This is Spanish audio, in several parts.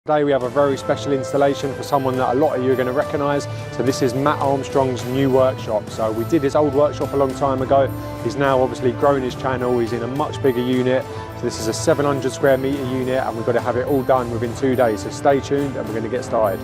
Today we have a very special installation for someone that a lot of you are going to recognise. So this is Matt Armstrong's new workshop. So we did his old workshop a long time ago. He's now obviously grown his channel. He's in a much bigger unit. So this is a 700 square metre unit and we've got to have it all done within 2 days. So stay tuned and we're going to get started.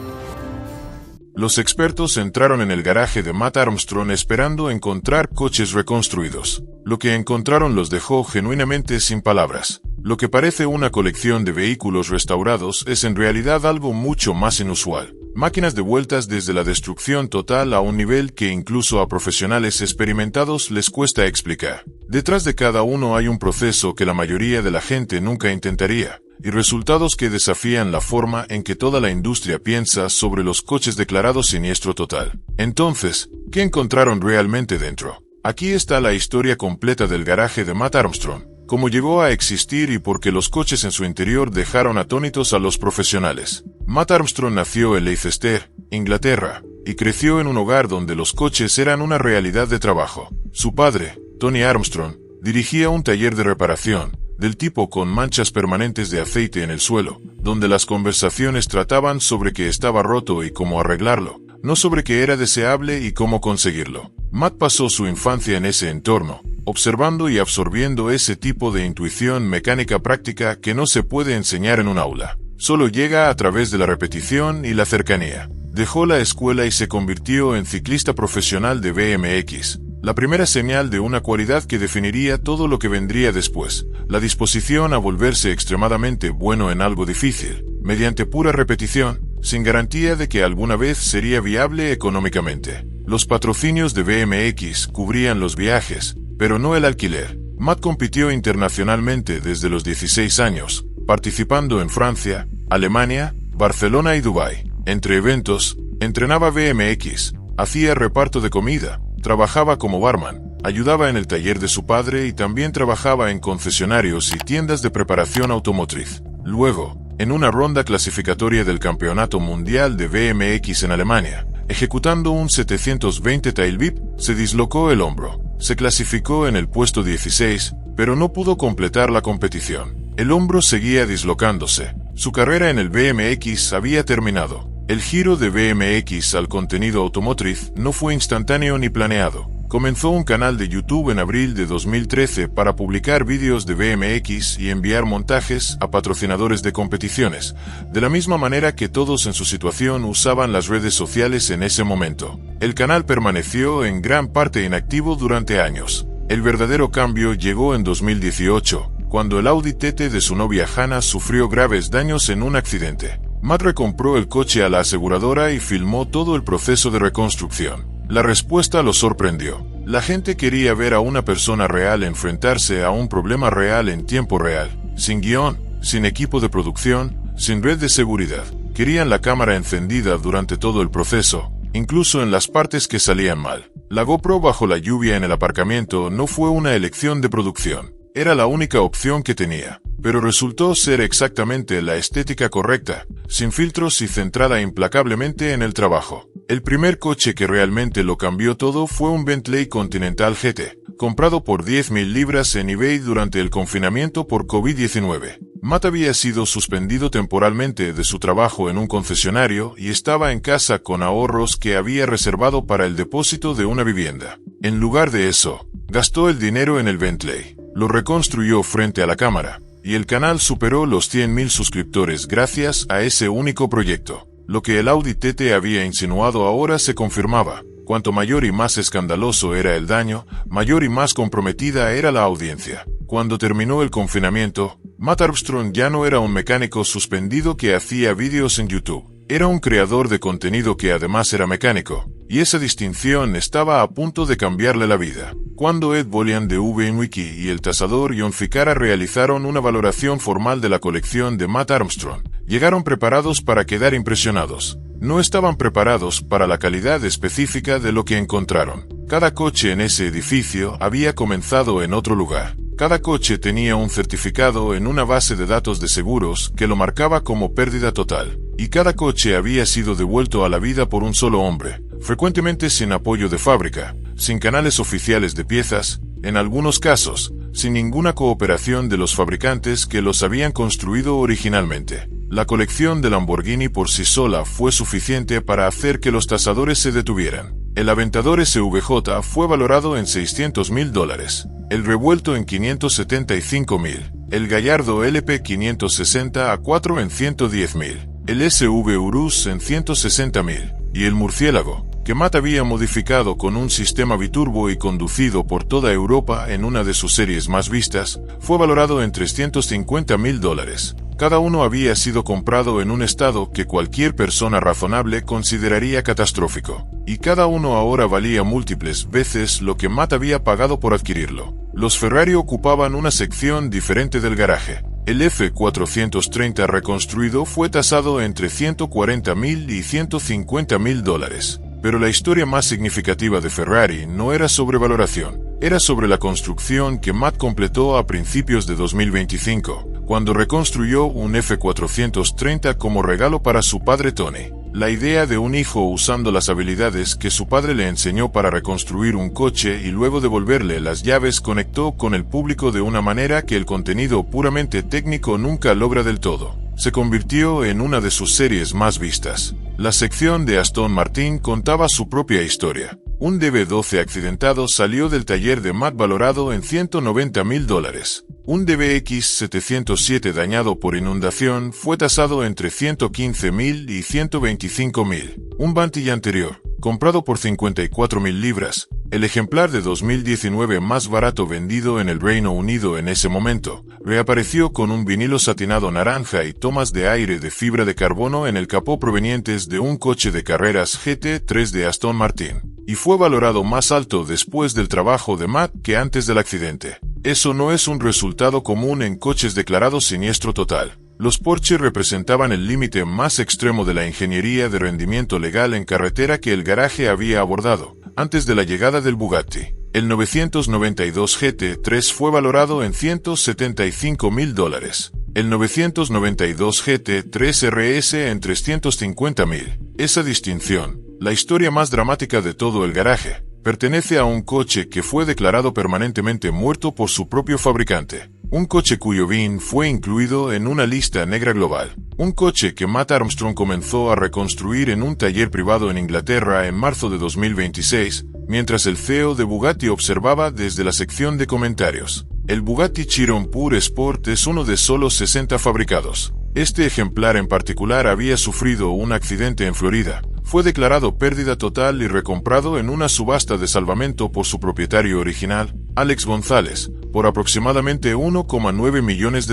Los expertos entraron en el garaje de Matt Armstrong esperando encontrar coches reconstruidos. Lo que encontraron los dejó genuinamente sin palabras. Lo que parece una colección de vehículos restaurados es en realidad algo mucho más inusual. Máquinas devueltas desde la destrucción total a un nivel que incluso a profesionales experimentados les cuesta explicar. Detrás de cada uno hay un proceso que la mayoría de la gente nunca intentaría, y resultados que desafían la forma en que toda la industria piensa sobre los coches declarados siniestro total. Entonces, ¿qué encontraron realmente dentro? Aquí está la historia completa del garaje de Matt Armstrong, cómo llegó a existir y por qué los coches en su interior dejaron atónitos a los profesionales. Matt Armstrong nació en Leicester, Inglaterra, y creció en un hogar donde los coches eran una realidad de trabajo. Su padre, Tony Armstrong, dirigía un taller de reparación, del tipo con manchas permanentes de aceite en el suelo, donde las conversaciones trataban sobre que estaba roto y cómo arreglarlo, no sobre que era deseable y cómo conseguirlo. Matt pasó su infancia en ese entorno, observando y absorbiendo ese tipo de intuición mecánica práctica que no se puede enseñar en un aula. Solo llega a través de la repetición y la cercanía. Dejó la escuela y se convirtió en ciclista profesional de BMX. La primera señal de una cualidad que definiría todo lo que vendría después, la disposición a volverse extremadamente bueno en algo difícil, mediante pura repetición, sin garantía de que alguna vez sería viable económicamente. Los patrocinios de BMX cubrían los viajes, pero no el alquiler. Matt compitió internacionalmente desde los 16 años, participando en Francia, Alemania, Barcelona y Dubái. Entre eventos, entrenaba BMX, hacía reparto de comida, trabajaba como barman, ayudaba en el taller de su padre y también trabajaba en concesionarios y tiendas de preparación automotriz. Luego, en una ronda clasificatoria del Campeonato Mundial de BMX en Alemania, ejecutando un 720 tail whip, se dislocó el hombro. Se clasificó en el puesto 16, pero no pudo completar la competición. El hombro seguía dislocándose. Su carrera en el BMX había terminado. El giro de BMX al contenido automotriz no fue instantáneo ni planeado. Comenzó un canal de YouTube en abril de 2013 para publicar vídeos de BMX y enviar montajes a patrocinadores de competiciones, de la misma manera que todos en su situación usaban las redes sociales en ese momento. El canal permaneció en gran parte inactivo durante años. El verdadero cambio llegó en 2018, cuando el Audi TT de su novia Hannah sufrió graves daños en un accidente. Matt recompró el coche a la aseguradora y filmó todo el proceso de reconstrucción. La respuesta lo sorprendió. La gente quería ver a una persona real enfrentarse a un problema real en tiempo real, sin guión, sin equipo de producción, sin red de seguridad. Querían la cámara encendida durante todo el proceso, incluso en las partes que salían mal. La GoPro bajo la lluvia en el aparcamiento no fue una elección de producción. Era la única opción que tenía, pero resultó ser exactamente la estética correcta, sin filtros y centrada implacablemente en el trabajo. El primer coche que realmente lo cambió todo fue un Bentley Continental GT, comprado por 10.000 libras en eBay durante el confinamiento por COVID-19. Matt había sido suspendido temporalmente de su trabajo en un concesionario y estaba en casa con ahorros que había reservado para el depósito de una vivienda. En lugar de eso, gastó el dinero en el Bentley. Lo reconstruyó frente a la cámara, y el canal superó los 100.000 suscriptores gracias a ese único proyecto. Lo que el Audi TT había insinuado ahora se confirmaba. Cuanto mayor y más escandaloso era el daño, mayor y más comprometida era la audiencia. Cuando terminó el confinamiento, Matt Armstrong ya no era un mecánico suspendido que hacía vídeos en YouTube. Era un creador de contenido que además era mecánico, y esa distinción estaba a punto de cambiarle la vida. Cuando Ed Bolian de VMWiki y el tasador John Ficara realizaron una valoración formal de la colección de Matt Armstrong, llegaron preparados para quedar impresionados. No estaban preparados para la calidad específica de lo que encontraron. Cada coche en ese edificio había comenzado en otro lugar. Cada coche tenía un certificado en una base de datos de seguros que lo marcaba como pérdida total. Y cada coche había sido devuelto a la vida por un solo hombre, frecuentemente sin apoyo de fábrica, sin canales oficiales de piezas, en algunos casos, sin ninguna cooperación de los fabricantes que los habían construido originalmente. La colección de Lamborghini por sí sola fue suficiente para hacer que los tasadores se detuvieran. El Aventador SVJ fue valorado en $600.000, el Revuelto en $575.000, el Gallardo LP 560 A4 en $110.000, el SV Urus en $160.000, y el Murciélago, que Matt había modificado con un sistema biturbo y conducido por toda Europa en una de sus series más vistas, fue valorado en $350.000. Cada uno había sido comprado en un estado que cualquier persona razonable consideraría catastrófico, y cada uno ahora valía múltiples veces lo que Matt había pagado por adquirirlo. Los Ferrari ocupaban una sección diferente del garaje. El F430 reconstruido fue tasado entre $140.000 y $150.000. Pero la historia más significativa de Ferrari no era sobre valoración, era sobre la construcción que Matt completó a principios de 2025, cuando reconstruyó un F430 como regalo para su padre Tony. La idea de un hijo usando las habilidades que su padre le enseñó para reconstruir un coche y luego devolverle las llaves conectó con el público de una manera que el contenido puramente técnico nunca logra del todo. Se convirtió en una de sus series más vistas. La sección de Aston Martin contaba su propia historia. Un DB12 accidentado salió del taller de Matt valorado en $190.000. Un DBX707 dañado por inundación fue tasado entre $115.000 y $125.000. Un Bantilli anterior, comprado por 54.000 libras, el ejemplar de 2019 más barato vendido en el Reino Unido en ese momento, reapareció con un vinilo satinado naranja y tomas de aire de fibra de carbono en el capó provenientes de un coche de carreras GT3 de Aston Martin, y fue valorado más alto después del trabajo de Matt que antes del accidente. Eso no es un resultado común en coches declarados siniestro total. Los Porsche representaban el límite más extremo de la ingeniería de rendimiento legal en carretera que el garaje había abordado, antes de la llegada del Bugatti. El 992 GT3 fue valorado en $175.000. El 992 GT3 RS en $350.000. Esa distinción, la historia más dramática de todo el garaje, pertenece a un coche que fue declarado permanentemente muerto por su propio fabricante. Un coche cuyo VIN fue incluido en una lista negra global. Un coche que Matt Armstrong comenzó a reconstruir en un taller privado en Inglaterra en marzo de 2026, mientras el CEO de Bugatti observaba desde la sección de comentarios. El Bugatti Chiron Pure Sport es uno de solo 60 fabricados. Este ejemplar en particular había sufrido un accidente en Florida. Fue declarado pérdida total y recomprado en una subasta de salvamento por su propietario original, Alex González, por aproximadamente $1,9 millones.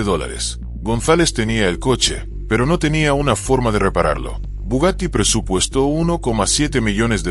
González tenía el coche, pero no tenía una forma de repararlo. Bugatti presupuestó $1,7 millones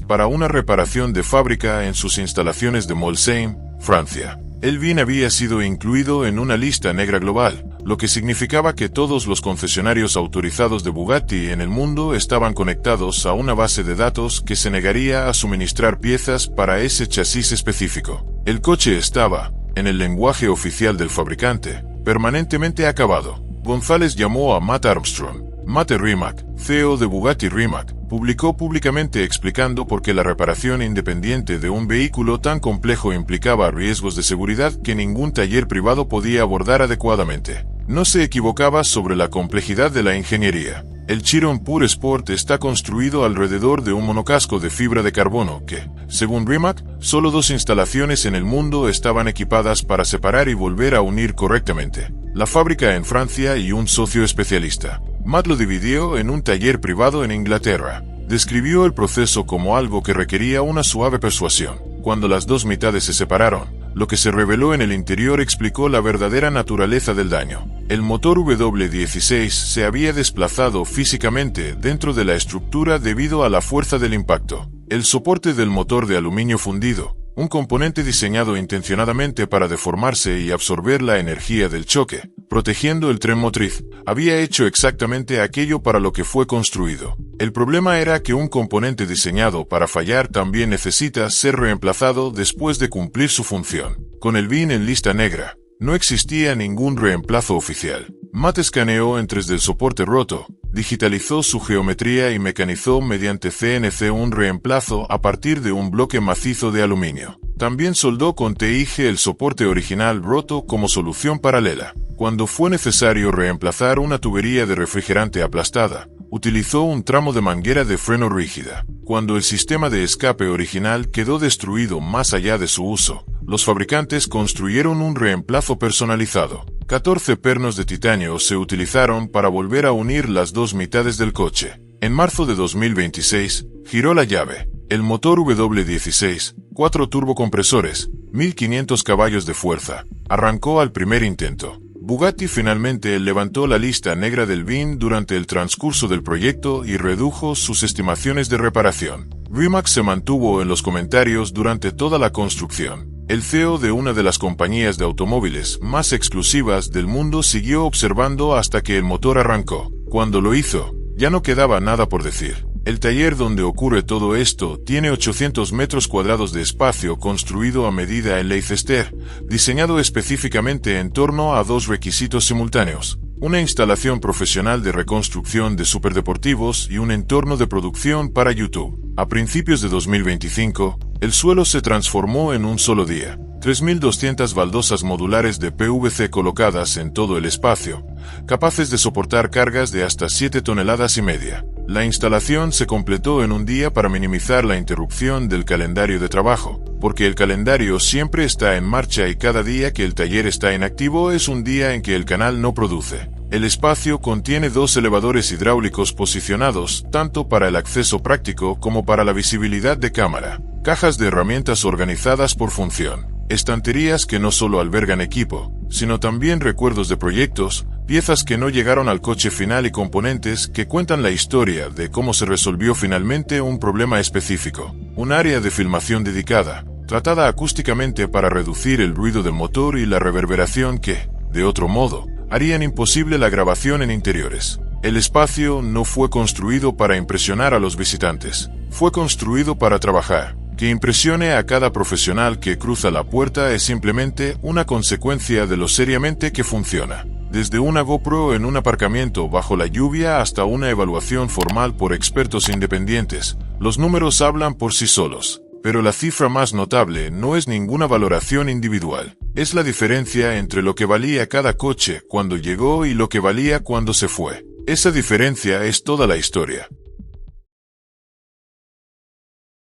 para una reparación de fábrica en sus instalaciones de Molsheim, Francia. El VIN había sido incluido en una lista negra global, lo que significaba que todos los concesionarios autorizados de Bugatti en el mundo estaban conectados a una base de datos que se negaría a suministrar piezas para ese chasis específico. El coche estaba, en el lenguaje oficial del fabricante, permanentemente acabado. González llamó a Matt Armstrong. Matt Rimac, CEO de Bugatti Rimac, publicó públicamente explicando por qué la reparación independiente de un vehículo tan complejo implicaba riesgos de seguridad que ningún taller privado podía abordar adecuadamente. No se equivocaba sobre la complejidad de la ingeniería. El Chiron Pure Sport está construido alrededor de un monocasco de fibra de carbono que, según Rimac, solo 2 instalaciones en el mundo estaban equipadas para separar y volver a unir correctamente. La fábrica en Francia y un socio especialista. Matt lo dividió en un taller privado en Inglaterra. Describió el proceso como algo que requería una suave persuasión. Cuando las 2 mitades se separaron, lo que se reveló en el interior explicó la verdadera naturaleza del daño. El motor W16 se había desplazado físicamente dentro de la estructura debido a la fuerza del impacto. El soporte del motor de aluminio fundido, un componente diseñado intencionadamente para deformarse y absorber la energía del choque, protegiendo el tren motriz, había hecho exactamente aquello para lo que fue construido. El problema era que un componente diseñado para fallar también necesita ser reemplazado después de cumplir su función. Con el VIN en lista negra, no existía ningún reemplazo oficial. Matt escaneó en 3D el soporte roto, digitalizó su geometría y mecanizó mediante CNC un reemplazo a partir de un bloque macizo de aluminio. También soldó con TIG el soporte original roto como solución paralela. Cuando fue necesario reemplazar una tubería de refrigerante aplastada, utilizó un tramo de manguera de freno rígida. Cuando el sistema de escape original quedó destruido más allá de su uso, los fabricantes construyeron un reemplazo personalizado. 14 pernos de titanio se utilizaron para volver a unir las dos mitades del coche. En marzo de 2026, giró la llave. El motor W16, 4 turbocompresores, 1500 caballos de fuerza, arrancó al primer intento. Bugatti finalmente levantó la lista negra del BIN durante el transcurso del proyecto y redujo sus estimaciones de reparación. Rimac se mantuvo en los comentarios durante toda la construcción. El CEO de una de las compañías de automóviles más exclusivas del mundo siguió observando hasta que el motor arrancó. Cuando lo hizo, ya no quedaba nada por decir. El taller donde ocurre todo esto tiene 800 metros cuadrados de espacio construido a medida en Leicester, diseñado específicamente en torno a dos requisitos simultáneos: una instalación profesional de reconstrucción de superdeportivos y un entorno de producción para YouTube. A principios de 2025, el suelo se transformó en un solo día. 3.200 baldosas modulares de PVC colocadas en todo el espacio, capaces de soportar cargas de hasta 7,5 toneladas. La instalación se completó en un día para minimizar la interrupción del calendario de trabajo, porque el calendario siempre está en marcha y cada día que el taller está inactivo es un día en que el canal no produce. El espacio contiene 2 elevadores hidráulicos posicionados tanto para el acceso práctico como para la visibilidad de cámara, cajas de herramientas organizadas por función, estanterías que no solo albergan equipo, sino también recuerdos de proyectos, piezas que no llegaron al coche final y componentes que cuentan la historia de cómo se resolvió finalmente un problema específico. Un área de filmación dedicada, tratada acústicamente para reducir el ruido del motor y la reverberación que, de otro modo, harían imposible la grabación en interiores. El espacio no fue construido para impresionar a los visitantes, fue construido para trabajar. Que impresione a cada profesional que cruza la puerta es simplemente una consecuencia de lo seriamente que funciona. Desde una GoPro en un aparcamiento bajo la lluvia hasta una evaluación formal por expertos independientes, los números hablan por sí solos. Pero la cifra más notable no es ninguna valoración individual. Es la diferencia entre lo que valía cada coche cuando llegó y lo que valía cuando se fue. Esa diferencia es toda la historia.